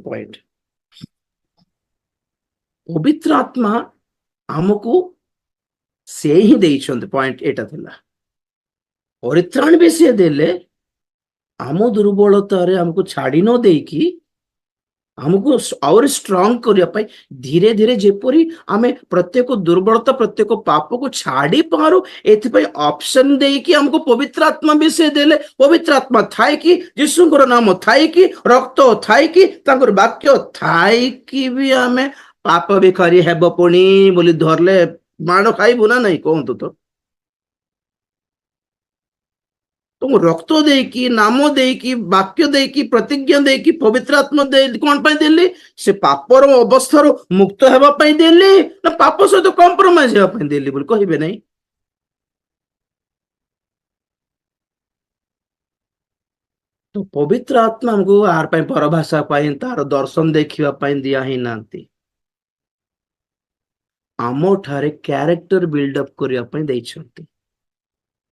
Point पवित्र आत्मा आमको से ही देइछन्ते पॉइंट एटा थिला परित्राण भी से देले आम दुर्बलता रे हमको छाड़ी न देकी हमको और स्ट्रांग करने धीरे धीरे जेपरी आमे प्रत्येक दुर्बलता प्रत्येक पाप को छाड़ी पारू एथि ऑप्शन देकी हमको पवित्र आत्मा भी से देले पवित्र आत्मा थाए कि यीशुଙ୍କର नाम थाए कि रक्त थाए कि तांकर वाक्य थाए कि भी आमे पाप भिखारी हेब पुणी बोली धरले माड़ खाइबु ना नहीं कहतु तो रक्त देकी नाम देकी वाक्य देकी प्रतिज्ञा देकी पवित्र आत्मा दे कौन पाई देली से पापर अवस्था मुक्त हेबा पाई देली ना पाप सहित कॉम्प्रोमाइज हेबा पाई देली बोली कहिबे नहीं। तो पवित्र आत्मा हमको आर पाई परभाषा पाई तार दर्शन देखिबा पाई दिया ही नांती आमो ठारे कैरेक्टर बिल्डअप करिया पाई दैछंती।